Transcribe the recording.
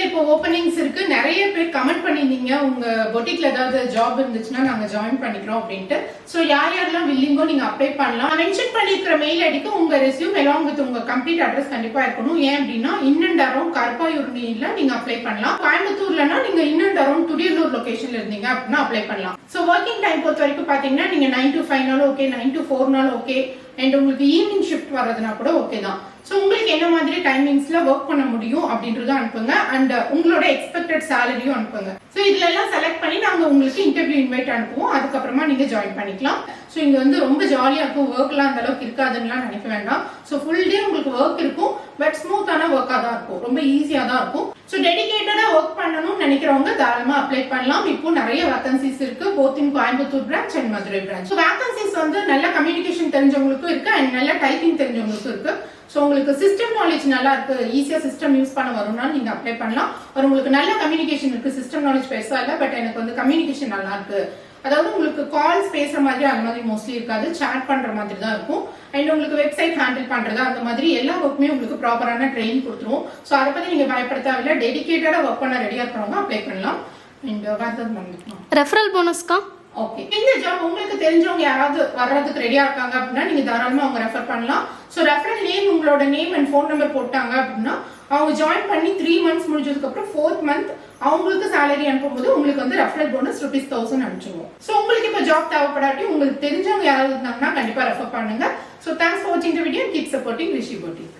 இப்போ ஓப்பனிங்ஸ் இருக்கு. நிறைய பேர் கமெண்ட் பண்ணிருந்தீங்க உங்க பொட்டிக்ல ஏதாவது ஜாப் இருந்துச்சுன்னா நாங்க ஜாயின் பண்ணிக்கிறோம் அப்படின்ட்டு. சோ யார் யாரெல்லாம் வில்லிங்கோ நீங்க அப்ளை பண்ணலாம். மென்ஷன் பண்ணிருக்கிற மெயில் ஐடிக்கு உங்க ரெஸ்யூம் எலாங் வித் உங்க கம்ப்ளீட் அட்ரஸ் கண்டிப்பா இருக்கணும். ஏன் அப்படின்னா இன் அண்ட் அரௌண்ட் கருப்பாயூர்ல நீங்க அப்ளை பண்ணலாம். கோயம்புத்தூர்லனா நீங்க இன் அண்ட் அரௌண்ட் துடியலூர் லொகேஷன்ல இருந்தீங்க அப்படின்னா அப்ளை பண்ணலாம். சோ ஒர்க்கிங் டைம் பொறுத்த வரைக்கும் பாத்தீங்கன்னா நீங்க 9 to 5 okay, 9 to 4 okay, and உங்களுக்கு ஈவினிங் ஷிஃப்ட் வரதுனா கூட ஓகே தான். சோ உங்களுக்கு என்ன மாதிரி டைமிங்ஸ்ல ஒர்க் பண்ண முடியும் அப்படின்றத அனுப்புங்க. அண்ட் உங்களோட எக்ஸ்பெக்டட் சேலரியும் அனுப்புங்க. சோ இதுல எல்லாம் செலக்ட் பண்ணி நாங்க உங்களுக்கு இன்டர்வியூ இன்வைட் அனுப்புவோம். அதுக்கப்புறமா நீங்க ஜாயின் பண்ணிக்கலாம். சோ இங்க வந்து ரொம்ப ஜாலியா இருக்கும். ஒர்க்லாம் அந்த அளவுக்கு இருக்காதுன்னு நினைக்க வேண்டாம். சோ ஃபுல் டே உங்களுக்கு ஒர்க் இருக்கும். பட் ஸ்மூத்தான ஒர்க்கா தான் இருக்கும். ரொம்ப ஈஸியா தான் இருக்கும். சோ டெடிகேட்டடா ஒர்க் பண்ணணும்னு நினைக்கிறவங்க தாராளமா அப்ளை பண்ணலாம். இப்போ நிறைய வேகன்சிஸ் இருக்கு, both in Coimbatore branch and Madurai branch. So vacancies வந்து நல்ல கம்யூனிகேஷன் தெரிஞ்சவங்களுக்கும் இருக்கு அண்ட் நல்ல டைப்பிங் தெரிஞ்சவங்களுக்கும் இருக்கு. சோ உங்களுக்கு சிஸ்டம் நாலேஜ் நல்லா இருக்கு, ஈஸியா சிஸ்டம் யூஸ் பண்ண வரும்னா நீங்க அப்ளை பண்ணலாம். ஒரு உங்களுக்கு நல்ல கம்யூனிகேஷன் இருக்கு, சிஸ்டம் நாலேஜ் பெருசா இல்ல, பட் எனக்கு வந்து கம்யூனிகேஷன் நல்லா இருக்கு, அதாவது உங்களுக்கு கால்ஸ் பேசுற மாதிரி அந்த மாதிரி மோஸ்ட்லி இருக்காது, சாட் பண்ற மாதிரி தான் இருக்கும். அண்ட் உங்களுக்கு வெப்சைட் ஹேண்டில் பண்றது அந்த மாதிரி எல்லா ஒர்க்குமே உங்களுக்கு ப்ராப்பரான ட்ரெயினிங் கொடுத்துருவோம். சோ அதை பத்தி நீங்க பயப்பட தேவையில்ல. டெடிகேட்டடா ஒர்க் பண்ண ரெடியா இருக்கிறவங்க அப்ளை பண்ணலாம். அண்ட் ரெஃபரல் போனஸ்க்கா ஓகே, இந்த ஜாப் உங்களுக்கு தெரிஞ்சவங்க யாராவது வர்றதுக்கு ரெடியா இருக்காங்க அப்படின்னா நீங்க தாராளமா அவங்க ரெஃபர் பண்ணலாம். சோ ரெஃபரல் நேம், உங்களோட நேம் அண்ட் ஃபோன் நம்பர் போட்டாங்க அப்படின்னா அவங்க ஜாயின் பண்ணி 3 months முடிஞ்சதுக்கு அப்புறம் 4th month அவங்களுக்கு சேலரி அனுப்பும்போது உங்களுக்கு வந்து ரெஃபரல் போனஸ் ₹1000 அனுப்பிச்சிடுவோம். சோ உங்களுக்கு இப்போ ஜாப் தேவைப்படாட்டி உங்களுக்கு தெரிஞ்சவங்க யாராவது இருந்தாங்கன்னா கண்டிப்பா ரெஃபர் பண்ணுங்க. சோ தேங்க்ஸ் ஃபார் வாட்சிங் the video. Keep supporting Rishi boutique.